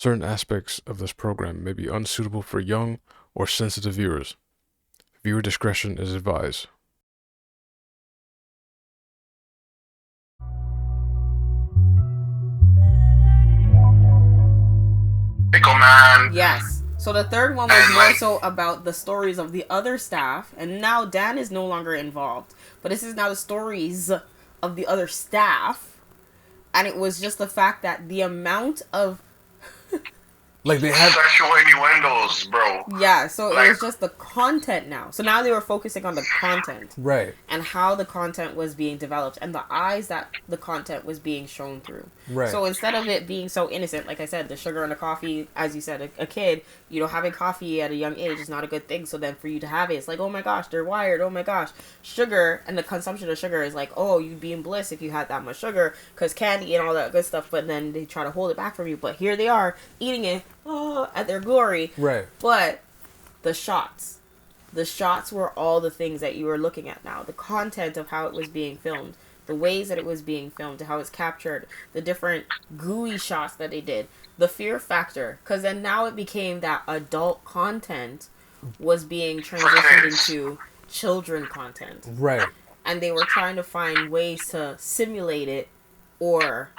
Certain aspects of this program may be unsuitable for young or sensitive viewers. Viewer discretion is advised. Pickle Man. Yes. So the third one was more so about the stories of the other staff, and now Dan is no longer involved. But this is now the stories of the other staff, and it was just the fact that the amount of Like they had sexual innuendos, bro. Yeah, so it was just the content now. So now they were focusing on the content. Right. And how the content was being developed and the eyes that the content was being shown through. Right. So instead of it being so innocent, like I said, the sugar and the coffee, as you said, a kid, having coffee at a young age is not a good thing. So then for you to have it, it's like, oh my gosh, they're wired. Oh my gosh. Sugar and the consumption of sugar is like, oh, you'd be in bliss if you had that much sugar because candy and all that good stuff. But then they try to hold it back from you. But here they are eating it. At their glory. Right. But the shots were all the things that you were looking at now. The content of how it was being filmed, the ways that it was being filmed, how it's captured, the different gooey shots that they did, the fear factor. Because then now it became that adult content was being transitioned into children content. Right. And they were trying to find ways to simulate it or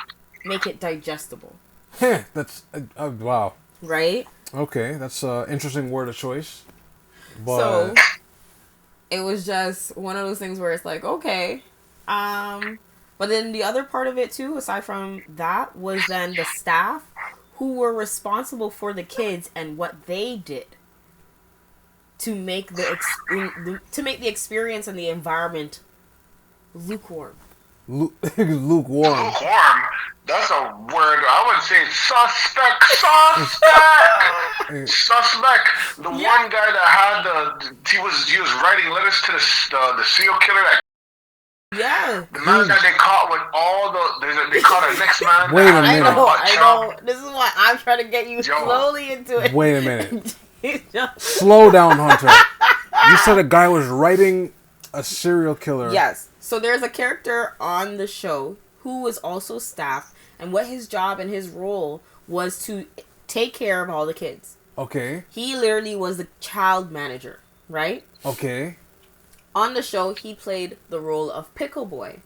make it digestible. That's wow. Right? Okay, that's an interesting word of choice. But So, it was just one of those things where it's like, okay. But then the other part of it too, aside from that, was then the staff who were responsible for the kids and what they did to make the experience and the environment lukewarm. lukewarm. Lukewarm. That's a word. I would say suspect. Suspect. The one guy that had he was writing letters to the serial killer. Yeah. The man that they caught with all they caught a next man. Wait a minute. I know. This is why I'm trying to get you slowly into it. Wait a minute. Slow down, Hunter. You said a guy was writing a serial killer. Yes. So there's a character on the show who was also staff, and what his job and his role was to take care of all the kids. Okay. He literally was the child manager, right? Okay. On the show, he played the role of Pickle Boy.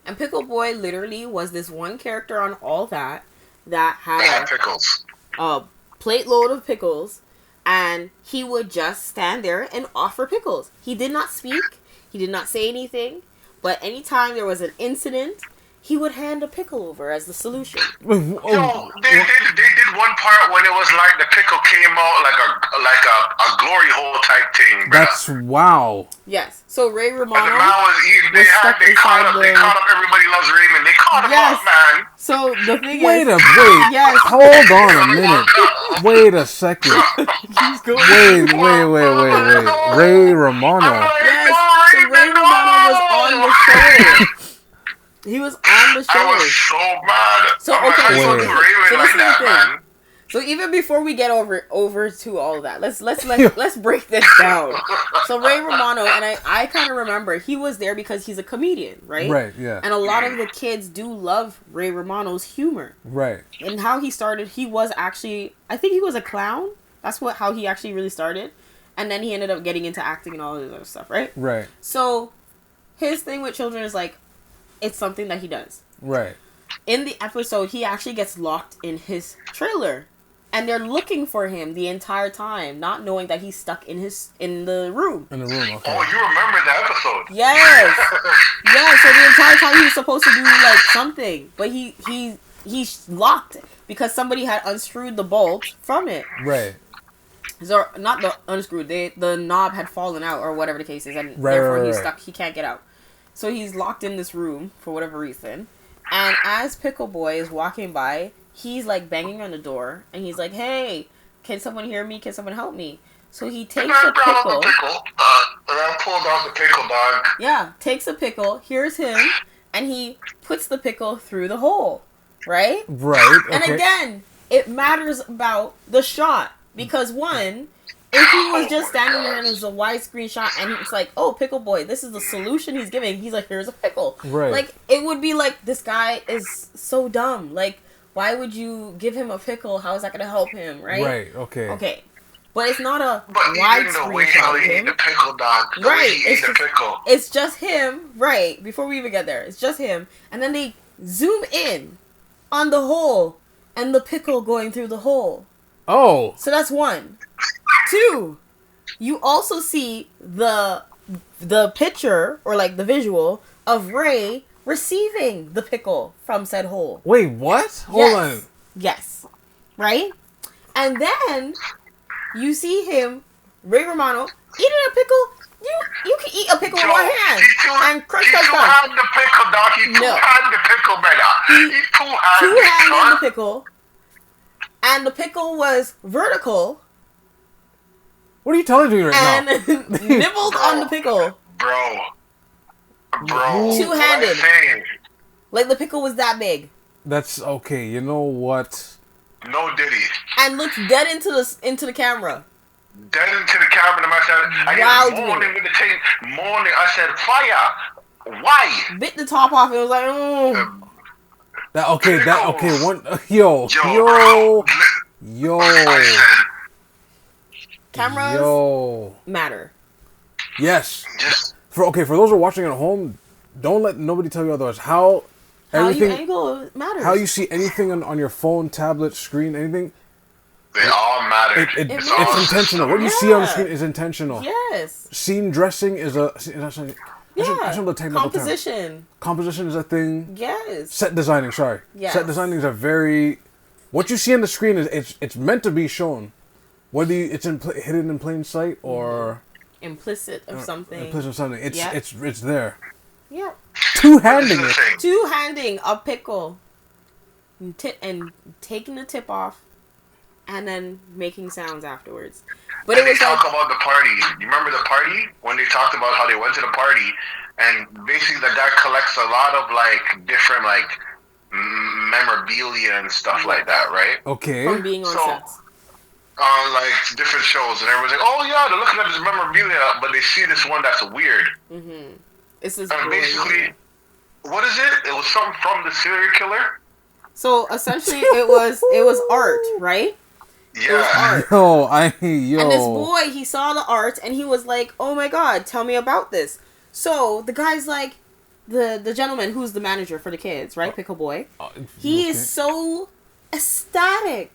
And Pickle Boy literally was this one character on all that had pickles. A plate load of pickles, and he would just stand there and offer pickles. He did not speak. He did not say anything. But anytime there was an incident, he would hand a pickle over as the solution. Yo, they did one part when it was like the pickle came out like a glory hole type thing. Bro. That's wow. Yes. So Ray Romano and the man they caught up Everybody Loves Raymond. They caught him up, man. So the thing wait. Yes. Hold on a minute. Wait a second. He's going. Wait. Ray Romano. Yes. So Ray Romano was on the show. He was on the show. I was so mad. So okay, so listen to the thing. Man. So even before we get over to all of that, let's break this down. So Ray Romano, and I kind of remember he was there because he's a comedian, right? Right. Yeah. And a lot of the kids do love Ray Romano's humor. Right. And how he started, he was actually, I think he was a clown. That's how he actually really started, and then he ended up getting into acting and all this other stuff, right? Right. So his thing with children is like, it's something that he does. Right. In the episode, he actually gets locked in his trailer. And they're looking for him the entire time, not knowing that he's stuck in the room. In the room, okay. Oh, you remember the episode? Yes. Yeah, so the entire time he was supposed to do like something. But he's locked because somebody had unscrewed the bolt from it. Right. So not the unscrewed, the knob had fallen out or whatever the case is, and therefore he's stuck, he can't get out. So he's locked in this room for whatever reason. And as Pickle Boy is walking by, he's like banging on the door. And he's like, hey, can someone hear me? Can someone help me? So he takes a pickle. I pulled out the pickle, dog. Yeah, takes a pickle, hears him, and he puts the pickle through the hole. Right? Right. And again, it matters about the shot. Because one, if he was just standing there and it was a widescreen shot and it's like, oh, Pickle Boy, this is the solution he's giving. He's like, here's a pickle. Right. Like, it would be like, this guy is so dumb. Like, Why would you give him a pickle? How is that gonna help him? Right. Right. Okay. Okay. But it's not a But even the way widescreen how shot of he ate him. the pickle, dog. The way he ate the pickle. It's just him, right? Before we even get there, it's just him, and then they zoom in on the hole and the pickle going through the hole. Oh. So that's one. Two, you also see the picture or like the visual of Ray receiving the pickle from said hole. Wait, what? Hold on. Yes. Right? And then you see him, Ray Romano, eating a pickle. You can eat a pickle with one hand and crunch that stuff. He two-handed the pickle, dog. He two-handed the pickle, brother. He two-handed the pickle. And the pickle was vertical. What are you telling me right now? And nibbled on the pickle. Bro. Two-handed. Like the pickle was that big. That's okay. You know what? No Diddy. And looked dead into the camera. Dead into the camera. I said, morning with the thing. Morning. I said, fire. Why? Bit the top off. It was like, oh. Cameras matter. Yes. For those who are watching at home, don't let nobody tell you otherwise. How everything you angle matters. How you see anything on your phone, tablet, screen, anything. They all matter. It's intentional. What you see on the screen is intentional. Yes. Scene dressing is a composition. Term. Composition is a thing. Yes. Set designing. Sorry. Yes. Set designing is a very. What you see on the screen is it's meant to be shown, whether it's hidden in plain sight or implicit of something. Implicit of something. It's there. Yeah. Two-handing a pickle, and taking the tip off, and then making sounds afterwards. But and they talk about the party. You remember the party when they talked about how they went to the party, and basically the guy collects a lot of like different like memorabilia and stuff like that, right? Okay. From being on sets. On like different shows, and everyone's like, "Oh yeah, they're looking at this memorabilia," but they see this one that's weird. Mm-hmm. It's this. And basically, what is it? It was something from the serial killer. So essentially, it was art, right? Yeah. And this boy, he saw the art and he was like, "Oh my god, tell me about this." So the guy's like, the gentleman who's the manager for the kids, right? Pickle boy. He is so ecstatic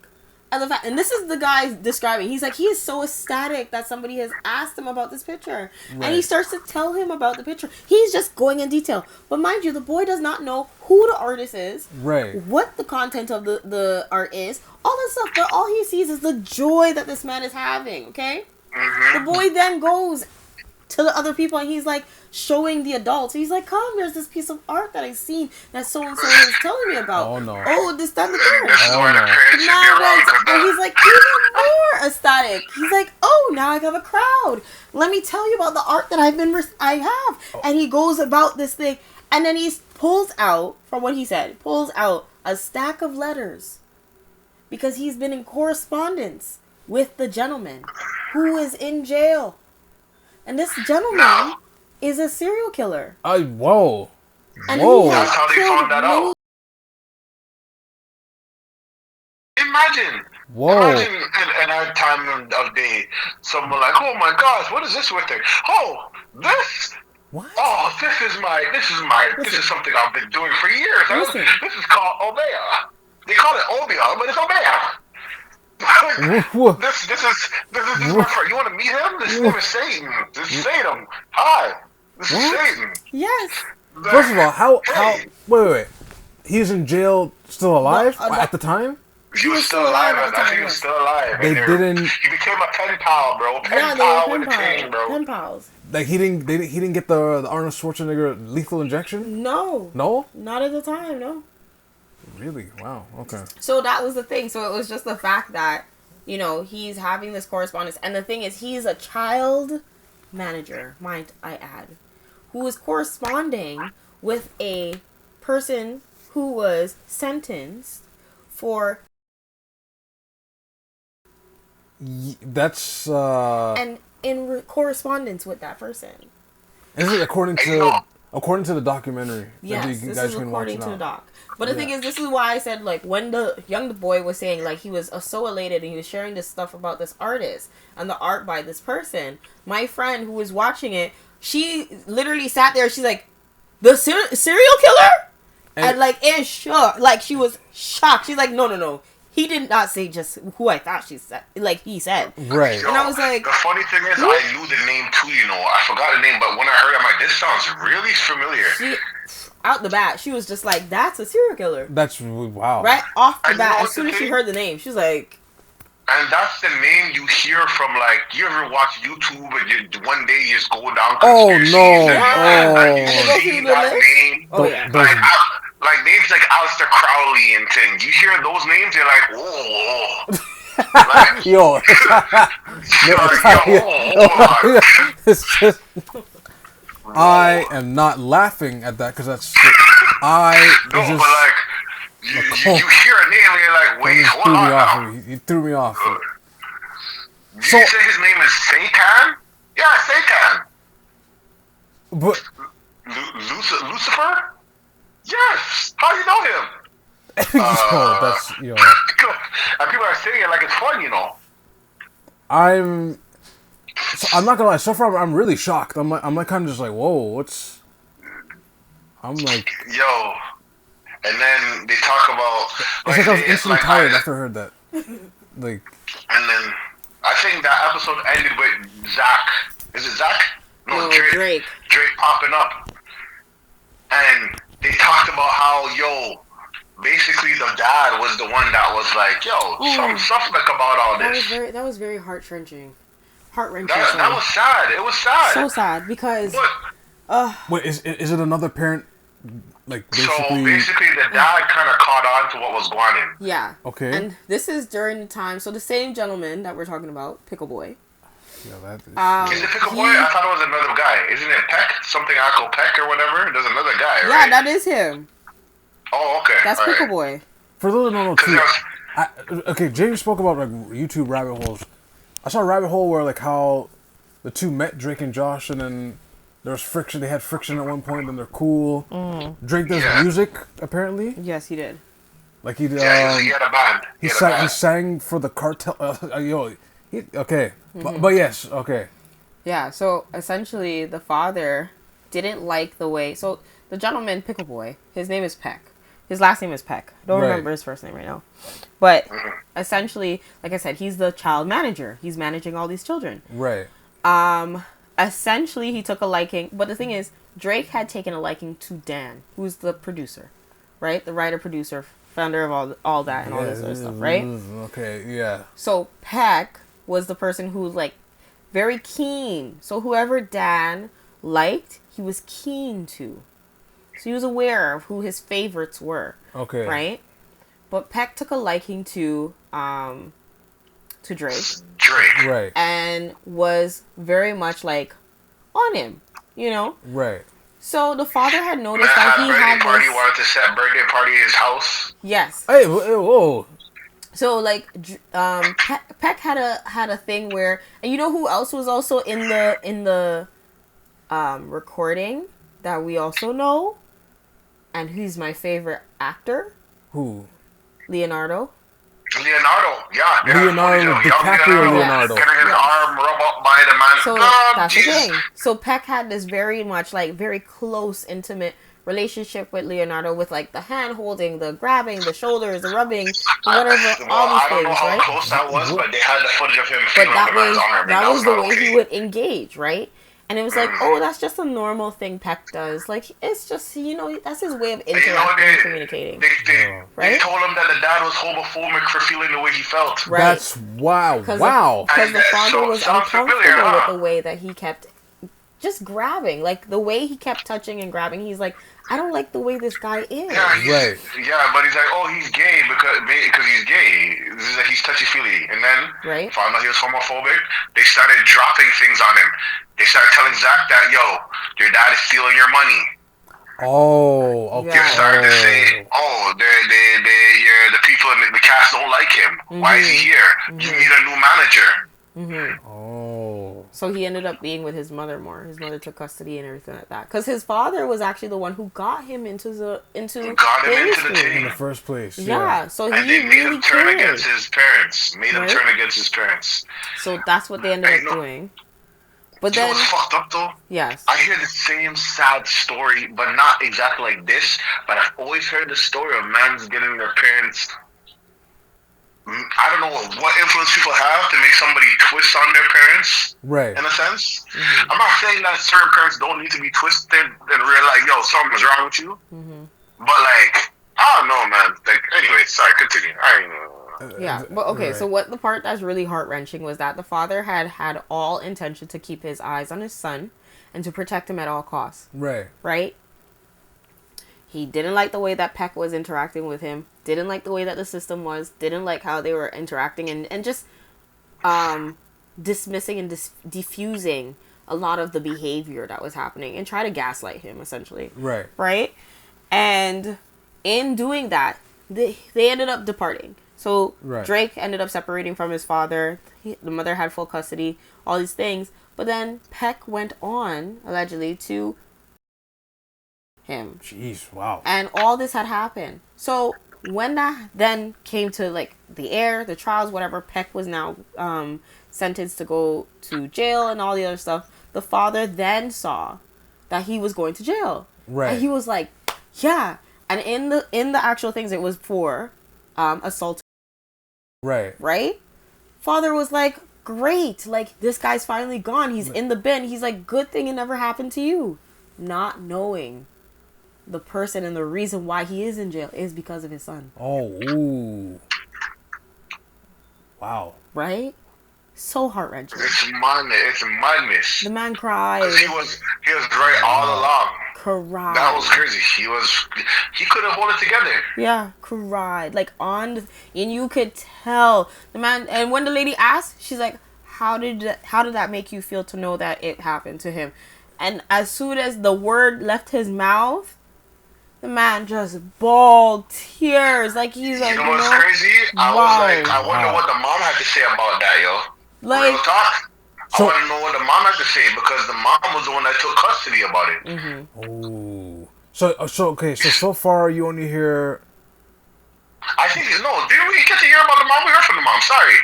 at the fact, and this is the guy describing. He's like, he is so ecstatic that somebody has asked him about this picture, and he starts to tell him about the picture. He's just going in detail, but mind you, the boy does not know who the artist is, what the content of the art is, all that stuff. But all he sees is the joy that this man is having. Okay, the boy then goes to the other people and he's like showing the adults. He's like, "Come, there's this piece of art that I've seen that so and so is telling me about. Oh, this, that, and the third." And he's like even more ecstatic. He's like, "Oh, now I have a crowd. Let me tell you about the art that I have." And he goes about this thing, and then he pulls out, from what he said, a stack of letters because he's been in correspondence with the gentleman who is in jail. And this gentleman is a serial killer. Whoa. And that's how they found that out. Imagine in our time of day, someone like, "Oh my gosh, what is this with her? Oh, this. What? Oh, this is something I've been doing for years. This is called Obeah. They call it Obeah, but it's Obeah." This is my friend. You want to meet him? This name is Satan. This is Satan. Hi. This is Satan. Yes. First of all, how wait. He's in jail still alive at the time? He was still alive. I think he was still alive. They didn't. He became a pen pal, bro. Pen pal with a chain, bro. Pen pals. Like he didn't get the Arnold Schwarzenegger lethal injection? No. No? Not at the time, no. Really? Wow. Okay. So that was the thing. So it was just the fact that, he's having this correspondence. And the thing is, he's a child manager, might I add, who is corresponding with a person who was sentenced for... That's... And in correspondence with that person. Is it according to According to the documentary Yes, that you this guys is can watch according to the now. doc. But the thing is, this is why I said, like, when the young boy was saying, like, he was so elated and he was sharing this stuff about this artist and the art by this person, my friend who was watching it, she literally sat there, she's like, the serial killer? And like, in shock. Like, she was shocked. She's like, no. He did not say just who I thought she said. Like, he said. Right. And I was like... The funny thing is, I knew the name too, you know. I forgot the name, but when I heard it, I'm like, this sounds really familiar. She, out the bat, she was just like, that's a serial killer. That's, wow. Right off the And bat, you know as soon as she heard the name, she was like... And that's the name you hear from, like, you ever watch YouTube and one day you just go down Oh, conspiracies no. and you Oh. see that name. Oh, yeah. Like names like Aleister Crowley and things. You hear those names, you're like, whoa. Like, Yo. It's just, I am not laughing at that because that's... no, but like, you hear a name and you're like, wait, hold on now. He threw me off. Did you say his name is Satan? Yeah, Satan. But Lucifer? Yes. How do you know him? yo. And people are saying it like it's fun, you know. I'm not gonna lie. So far, I'm really shocked. I'm like kind of just like, whoa, what's? I'm like, yo. And then they talk about. It's like I was instantly tired after I heard that. Like. And then I think that episode ended with Zach. Is it Zach? No, Drake. Drake popping up. And they talked about how, basically the dad was the one that was like, some stuff like about all this. That was very heart-wrenching. Heart-wrenching. That was sad. It was sad. So sad because... Wait, is it another parent? Like basically... So basically the dad kind of caught on to what was going on. Yeah. Okay. And this is during the time... So the same gentleman that we're talking about, Pickle Boy. Yeah, that is... Is it Pickle Boy? I thought it was another guy. Isn't it Peck? Something Uncle Peck or whatever? There's another guy, right? Yeah, that is him. Oh, okay. That's all Pickle right. Boy. For those that don't know, too, okay, James spoke about like YouTube rabbit holes. I saw a rabbit hole where like how the two met, Drake and Josh, and then there was friction. They had friction at one point, and they're cool. Drake does music apparently. Yes, he did. Like he did. He had a band. He sang for the cartel. Okay, but yes, okay. Yeah. So essentially, the father didn't like the way. So the gentleman, Pickle Boy, his name is Peck. His last name is Peck. Don't remember his first name right now. But essentially, like I said, he's the child manager. He's managing all these children. Right. Essentially, he took a liking. But the thing is, Drake had taken a liking to Dan, who's the producer, right? The writer, producer, founder of all that and all this other stuff, right? Okay, yeah. So Peck was the person who was like very keen. So whoever Dan liked, he was keen to. So he was aware of who his favorites were. Okay. Right? But Peck took a liking to Drake. Right. And was very much like on him, Right. So the father had noticed that he had this... wanted to set birthday party at his house. Yes. Hey, whoa. So like Peck had a thing where, and you know who else was also in the recording that we also know? And he's my favorite actor. Who? Leonardo, yeah. Leonardo DiCaprio. Leonardo. Getting his arm rubbed up by the man. So that's the thing. So Peck had this very much like very close, intimate relationship with Leonardo, with like the hand holding, the grabbing, the shoulders, the rubbing, whatever, all these things, I don't know how right? close that was, but they had the footage of him But feeling the man's arm. that was the way he would engage, right? And it was like, that's just a normal thing Peck does. Like, it's just, that's his way of interacting and communicating. They told him that the dad was homophobic for feeling the way he felt. Right. That's wow. Because the father was uncomfortable with huh? the way that he kept just grabbing. Like, the way he kept touching and grabbing, he's like, I don't like the way this guy is. Yeah, but he's like, he's gay because he's gay. He's touchy-feely. And then found out he was homophobic. They started dropping things on him. They started telling Zach that, your dad is stealing your money. Oh, okay. They started to say, the people in the cast don't like him. Why is he here? You need a new manager. Oh. So he ended up being with his mother more. His mother took custody and everything like that. Because his father was actually the one who got him into the Got him into the industry. In the team. first place. Yeah, so And he they made really him turn cared. against his parents. Made him Right? turn against his parents. So that's what they ended up doing. But You know then, what's fucked up though? yes. I hear the same sad story, but not exactly like this. But I've always heard the story of mans getting their parents. I don't know what influence people have to make somebody twist on their parents. Right. In a sense, I'm not saying that certain parents don't need to be twisted and realize, yo, something's wrong with you. But like, I don't know, man. Like, anyway, sorry, continue. Yeah, but okay, Right. so what the part that's really heart-wrenching was that the father had all intention to keep his eyes on his son and to protect him at all costs, Right. right? He didn't like the way that Peck was interacting with him, didn't like the way that the system was, didn't like how they were interacting and just dismissing and diffusing a lot of the behavior that was happening and try to gaslight him, essentially. Right. Right? And in doing that, they ended up departing. So Right. Drake ended up separating from his father. The mother had full custody, all these things. But then Peck went on, allegedly, to him. Jeez. Wow. And all this had happened. So when that then came to like the air, the trials, whatever, Peck was now sentenced to go to jail and all the other stuff. The father then saw that he was going to jail. Right. And he was like, yeah. And in the actual things, it was for assault. Right. Right? Father was like, great. Like, this guy's finally gone. He's in the bin. He's like, good thing it never happened to you. Not knowing the person and the reason why he is in jail is because of his son. Oh. Ooh. Wow. Right? So heart-wrenching. It's madness. The man cried. 'Cause he was right all along. Cried. That was crazy. He couldn't hold it together. Yeah, cried. Like, and you could tell the man. And when the lady asked, she's like, how did that make you feel to know that it happened to him? And as soon as the word left his mouth, the man just bawled tears. Like, he's like, You know what's crazy? I was like, I wonder what the mom had to say about that, yo. Like, Real talk. So- I want to know what the mom had to say because the mom was the one that took custody about it. Ooh. So far you only hear. I think no. Did we get to hear about the mom? We heard from the mom. Sorry.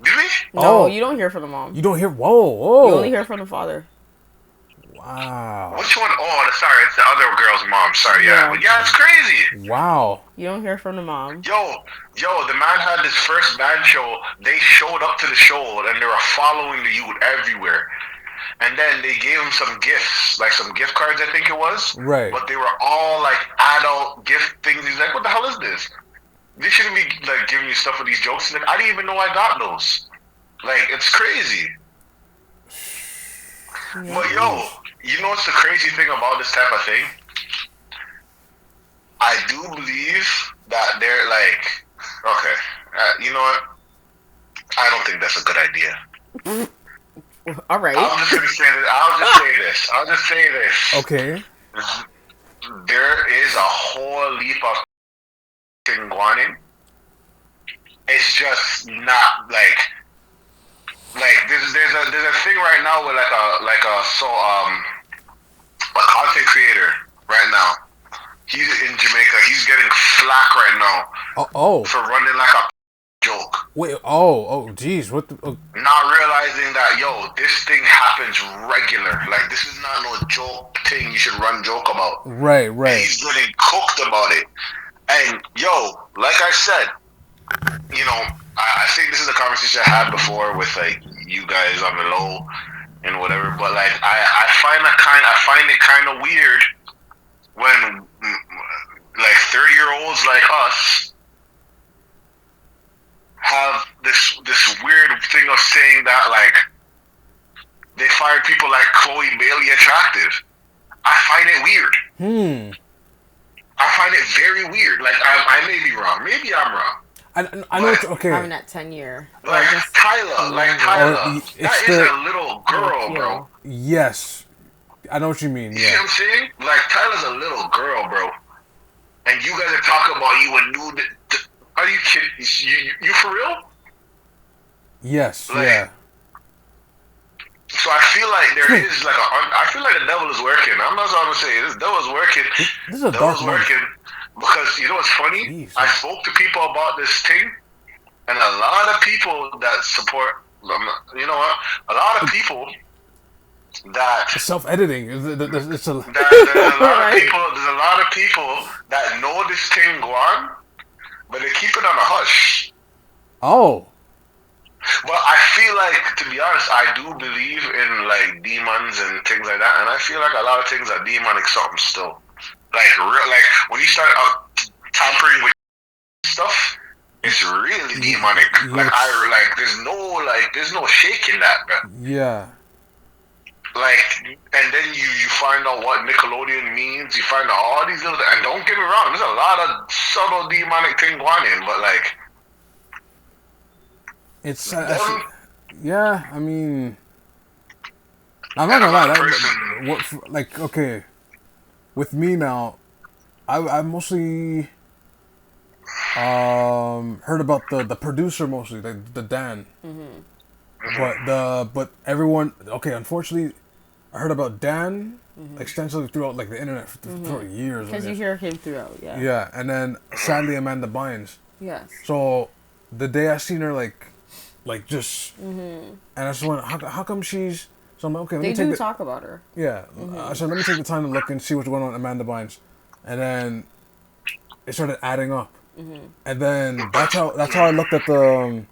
Did we? no, Oh. you don't hear from the mom. You don't hear. Whoa. You only hear from the father. Wow. Which one? Oh, sorry. It's the other girl's mom. Sorry. Yeah. Yeah, it's crazy. Wow. You don't hear from the mom. Yo, the man had this first band show. They showed up to the show and they were following the youth everywhere. And then they gave him some gifts, like some gift cards, I think it was. Right. But they were all like adult gift things. He's like, what the hell is this? They shouldn't be like giving you stuff with these jokes. Like, I didn't even know I got those. Like, it's crazy. Yeah. But yo, you know what's the crazy thing about this type of thing? I do believe that they're like, okay, you know what? I don't think that's a good idea. All right. I'll just say this. Okay. There is a whole leap of guanin. It's just not like there's a thing right now with a content creator right now. He's in Jamaica. He's getting flack right now Oh. for running like a joke. Wait. Oh. Jeez. What the? Not realizing that, yo, this thing happens regular. Like, this is not no joke thing you should run joke about. Right. And he's getting cooked about it. And, yo, like I said, you know, I think this is a conversation I had before with, like, you guys on the low and whatever. But, like, I find it kind of weird when, like, 30-year-olds like us have this weird thing of saying that, like, they find people like Chloe Bailey attractive. I find it weird. I find it very weird. Like, I may be wrong. Maybe I'm wrong. I know. Okay. Having that 10-year. Like Tyler. That is a little girl, bro. Yes. I know what you mean. You see what I'm saying? Like, Tyler's a little girl, bro. And you guys are talking about you would do. Are you kidding? You for real? Yes. Like, Yeah. So I feel like there is like I feel like the devil is working. I'm not trying to say this devil is working. This is a dark month. Working because you know what's funny? Jeez. I spoke to people about this thing, and a lot of people that support. You know what? A lot of people that Self-editing. It's a, there's a lot of people. There's a lot of people that know this thing go on, but they keep it on a hush. oh. But I feel like, to be honest, I do believe in like demons and things like that, and I feel like a lot of things are demonic something still. Like when you start tampering with stuff, it's really demonic. There's no shaking that, bro. Yeah. And then you find out what Nickelodeon means. You find out all these little, and don't get me wrong, there's a lot of subtle demonic thing going in, but like. It's yeah. I mean, I'm not gonna lie. Okay, with me now, I mostly heard about the producer mostly, like the Dan. But everyone, okay. Unfortunately, I heard about Dan extensively throughout like the internet for years. Because you hear him throughout, yeah. Yeah, and then sadly Amanda Bynes. Yes. So the day I seen her just, and I just went, how come she's, so I'm like, okay, let me talk about her. Yeah, I said, let me take the time to look and see what's going on with Amanda Bynes, and then it started adding up, and then that's how I looked at the,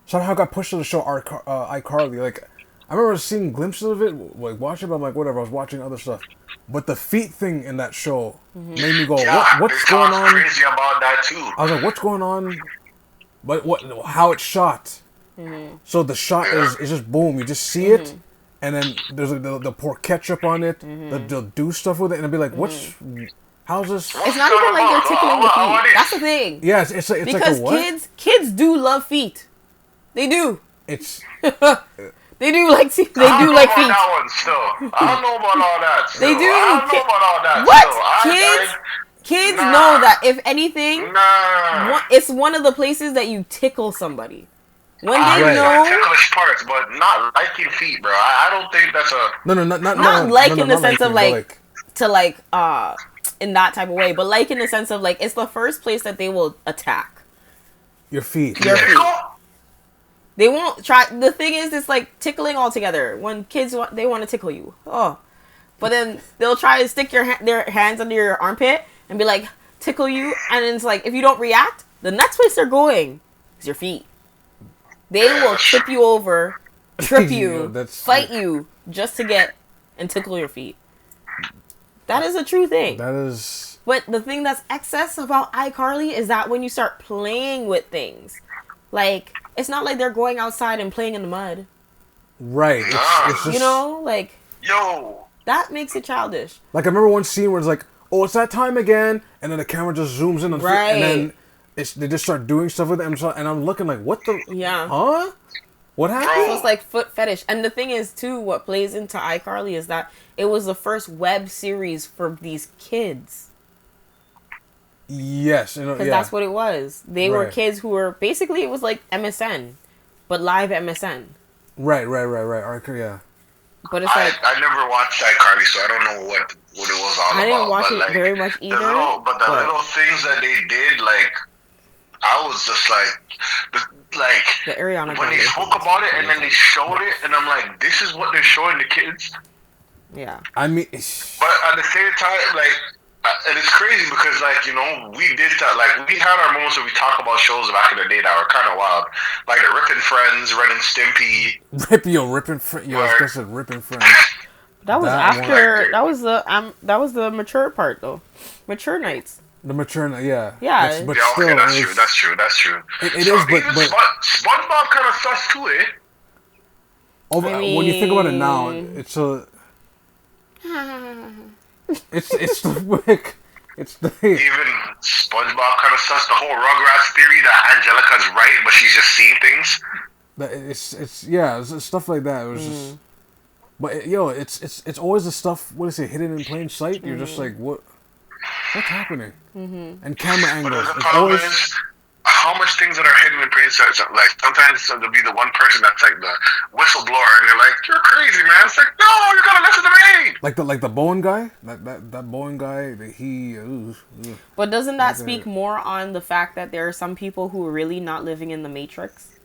somehow I got pushed to the show iCarly, like, I remember seeing glimpses of it, like, watching it, but I'm like, whatever, I was watching other stuff, but the feet thing in that show made me go, what's going on? Crazy about that too. I was like, what's going on? But how it's shot. So the shot is just boom. You just see it, and then there's they'll pour ketchup on it. They'll do stuff with it, and they'll be like, how's this? It's not even like you're tickling the feet. That's the thing. Yeah, it's because like a what? kids do love feet. They do. It's they do like feet. I don't know about that one still. I don't know about all that. Still. They do. I don't know about all that. What? Kids know that if anything, it's one of the places that you tickle somebody. When they know ticklish parts, but not liking feet, bro. I don't think that's a not like in the sense of like to like in that type of way, but like in the sense of like it's the first place that they will attack. Your feet. Your feet. They won't try. The thing is, it's like tickling altogether. When kids they want to tickle you, but then they'll try to stick their hands under your armpit and be like tickle you, and it's like if you don't react, the next place they're going is your feet. They will trip you over, trip you, fight you just to get and tickle your feet. That is a true thing. That is. But the thing that's excess about iCarly is that when you start playing with things, like it's not like they're going outside and playing in the mud. Right. It's just, that makes it childish. Like I remember one scene where it's like, oh, it's that time again, and then the camera just zooms in on the feet, and then they just start doing stuff with it, and I'm looking like, what the? Yeah. Huh? What happened? So it's like foot fetish. And the thing is, too, what plays into iCarly is that it was the first web series for these kids. Yes. Because that's what it was. They were kids who were, basically, it was like MSN, but live MSN. Right. Yeah. But it's like... I never watched iCarly, so I don't know what it was all about. I didn't watch it very much either. The little things that they did, like... I was just like the Ariana when they spoke about it and then they showed it, and I'm like, this is what they're showing the kids. Yeah. I mean, but at the same time, like, and it's crazy because, like, you know, we did that. Like, we had our moments where we talk about shows back in the day that were kind of wild, like the Rippin' Friends, Ren and Stimpy. Rippin' Friends. That was after. That was the mature part though. Mature nights. The mature, yeah. Yeah. But still, okay, that's true. It is, but SpongeBob kind of sus too, eh? When you think about it now, it's a... it's the wick. It's the... Even SpongeBob kind of sus the whole Rugrats theory that Angelica's right, but she's just seeing things. It's stuff like that. It was just... But, it's always the stuff, what is it, hidden in plain sight? You're just like, what's happening? And camera angles. The problem is, how much things that are hidden in plain sight. So, like sometimes there'll be the one person that's like the whistleblower, and you're like, "You're crazy, man." It's like, no, you gotta listen to me. Like the Bowen guy, that Bowen guy, he. But doesn't that speak more on the fact that there are some people who are really not living in the Matrix?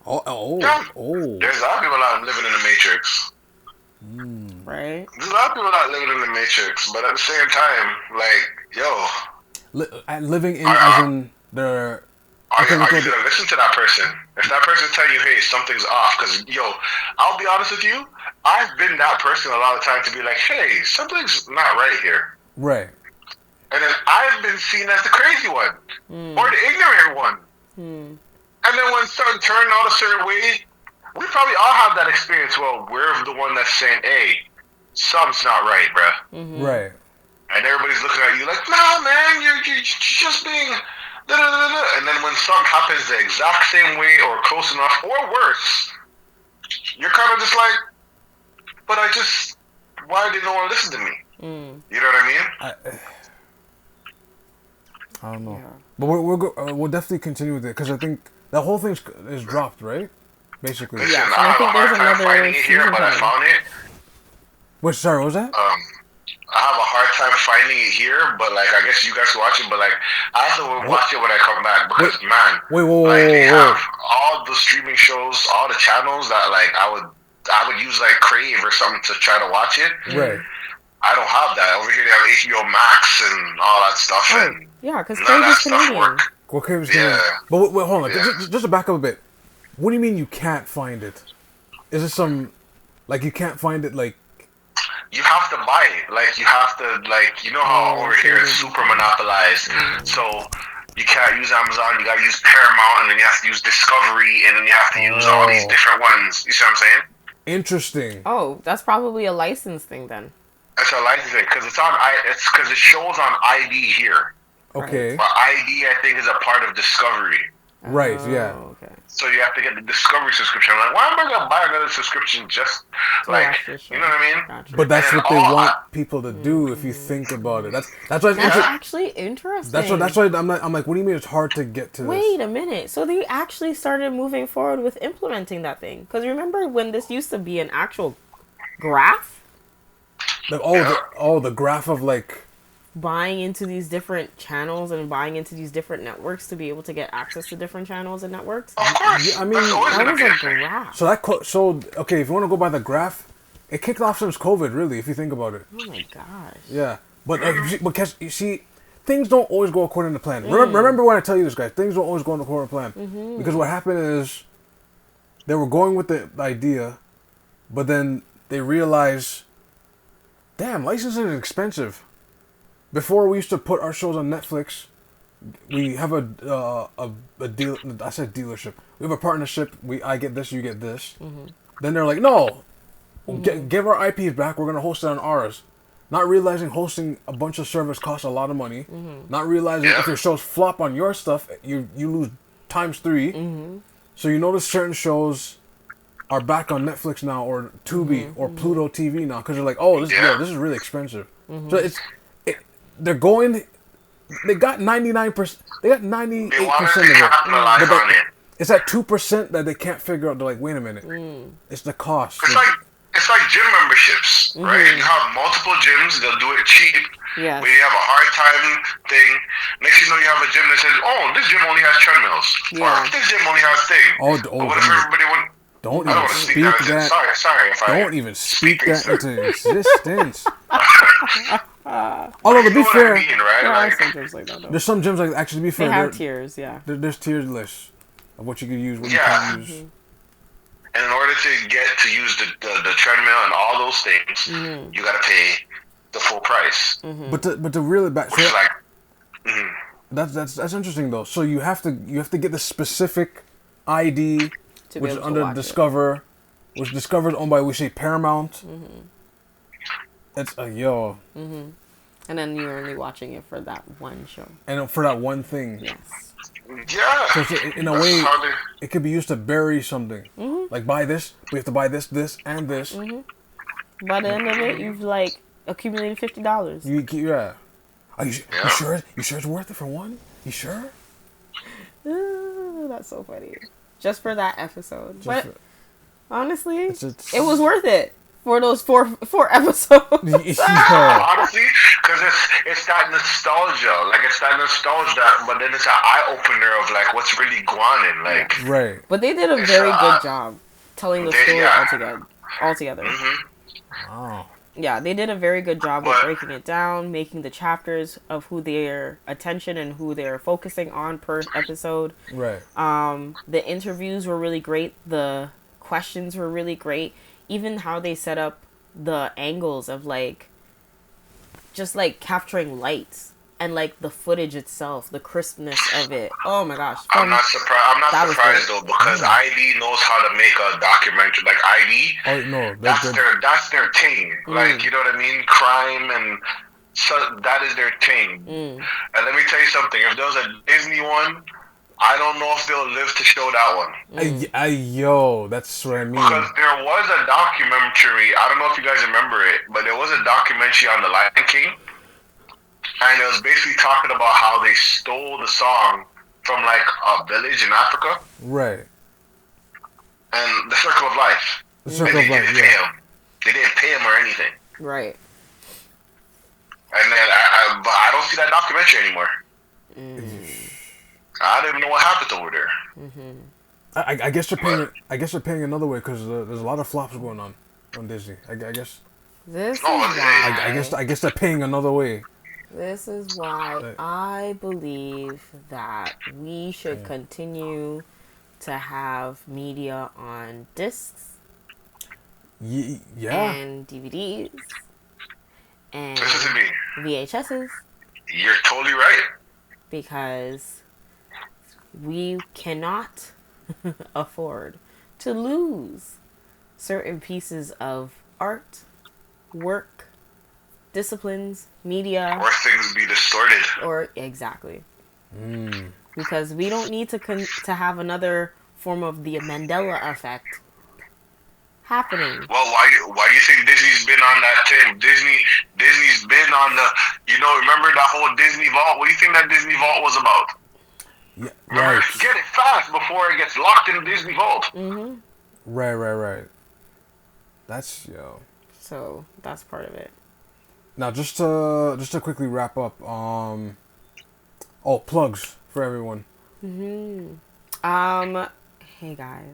There's a lot of people not living in the Matrix. Right. There's a lot of people not living in the Matrix, but at the same time, like, yo, living in as in the. Are you gonna listen to that person? If that person's telling you, hey, something's off, because, yo, I'll be honest with you, I've been that person a lot of times to be like, hey, something's not right here. Right. And then I've been seen as the crazy one, or the ignorant one. And then when something turned out a certain way, we probably all have that experience. Well, we're the one that's saying, hey, something's not right, bruh. Right. And everybody's looking at you like, nah, man, you're just being... And then when something happens the exact same way or close enough or worse, you're kind of just like, but why did no one listen to me? You know what I mean? I don't know. Yeah. But we'll definitely continue with it because I think that whole thing is dropped, right? Basically. Listen, I have a hard time finding it here, but I found it. Which, sorry, what was that? I have a hard time finding it here, but like I guess you guys watch it, but like I have to watch it when I come back because they have all the streaming shows, all the channels that like I would use like Crave or something to try to watch it. Right. I don't have that. Over here they have HBO Max and all that stuff. And yeah, because Crave is Canadian. Well, Crave is Canadian. But wait, hold on. Yeah. Just to back up a bit. What do you mean you can't find it? Is it some like you can't find it like? You have to buy it. Like, you have to, like, you know how over here it's super monopolized. So, you can't use Amazon, you gotta use Paramount, and then you have to use Discovery, and then you have to use all these different ones. You see what I'm saying? Interesting. Oh, that's probably a license thing then. It's a license thing, because it shows on ID here. Okay. But ID, I think, is a part of Discovery. Right, yeah. Okay. So you have to get the Discovery subscription. I'm like, why am I going to buy another subscription just, like, you know what I mean? Gotcha. But that's what they want people to do if you think about it. That's why that's actually interesting. That's why I'm like, what do you mean it's hard to get to this? Wait a minute. So they actually started moving forward with implementing that thing. Because remember when this used to be an actual graph? Like, the graph of, like... buying into these different channels and buying into these different networks to be able to get access to different channels and networks. Of course. Yeah, I mean, that was a graph. So okay, if you want to go by the graph, it kicked off since COVID, really, if you think about it. Oh my gosh. Yeah, but you see, things don't always go according to plan. Remember when I tell you this, guys? Things don't always go according to plan. Because what happened is they were going with the idea, but then they realized, damn, licensing is expensive. Before we used to put our shows on Netflix, we have a deal. I said dealership. We have a partnership. I get this, you get this. Then they're like, no, give our IPs back. We're gonna host it on ours. Not realizing hosting a bunch of servers costs a lot of money. Not realizing if your shows flop on your stuff, you lose times 3. So you notice certain shows are back on Netflix now, or Tubi, or Pluto TV now, because you're like, oh, this is really expensive. So they're going. They got 99%. They got 98% of it. But it's that 2% that they can't figure out. They're like, wait a minute, it's the cost. It's like gym memberships, right? You have multiple gyms. They'll do it cheap. Yeah. But you have a hard time thing. Next you know, you have a gym that says, "Oh, this gym only has treadmills," or "This gym only has thing." But what if everybody wouldn't? Don't even speak that. Sorry. Don't even speak that into existence. Although to be fair, there's some gyms like actually to be fair, they have tiers. Yeah, there's tier lists of what you can use, what you can't use. And in order to get to use the treadmill and all those things, you got to pay the full price. But to really back, which is like, that's interesting though. So you have to get the specific ID, which is under Discover, which Discover is owned by, we say, Paramount. It's and then you're only watching it for that one show. And for that one thing. Yes. Yeah. So in a way, it could be used to bury something. Like, buy this, we have to buy this, and this. By the end of it, you've like accumulated $50. Yeah. Are you sure? You sure it's worth it for one? You sure? That's so funny. Just for that episode. But for- honestly, it's- it was worth it for those four episodes. Yeah. Honestly, because it's that nostalgia, like it's that nostalgia, but then it's an eye opener of like what's really going on, like. Right. But they did a It's, very good job telling the story yeah. altogether. Wow. Yeah, they did a very good job with But- breaking it down, making the chapters of who their attention and who they're focusing on per episode. Right. The interviews were really great. The questions were really great. Even how they set up the angles of like just like capturing lights and like the footage itself, the crispness of it. Oh my gosh. I'm not surprised. I'm That not was surprised great. though because ID knows how to make a documentary. Like ID, Oh no, that's their thing. Like you know what I mean? Crime and so that is their thing. And let me tell you something. If there was a Disney one, I don't know if they'll live to show that one. Yo, that's what I mean. Because there was a documentary. I don't know if you guys remember it, but there was a documentary on the Lion King. And it was basically talking about how they stole the song from like a village in Africa Right. and the Circle of Life. The Circle And of they Life, didn't pay yeah. him. They didn't pay him or anything. Right. And then but I don't see that documentary anymore. I don't even know what happened over there. I guess they're paying. I guess they're paying another way because there's a lot of flops going on Disney. I guess. This is Oh, why. I guess they're paying another way. This is why I believe that we should continue to have media on discs Yeah. and DVDs and Listen to me. VHSs You're totally right. because we cannot afford to lose certain pieces of art, work, disciplines, media, Or things be distorted. or exactly. Because we don't need to have another form of the Mandela effect happening. Well, why do you think Disney's been on that thing? Disney's been on the, remember that whole Disney Vault? What do you think that Disney Vault was about? Yeah. Remember, Right. get it fast before it gets locked in the Disney Vault. Right. That's yo. So that's part of it. Now just to quickly wrap up. Plugs for everyone. Hey guys,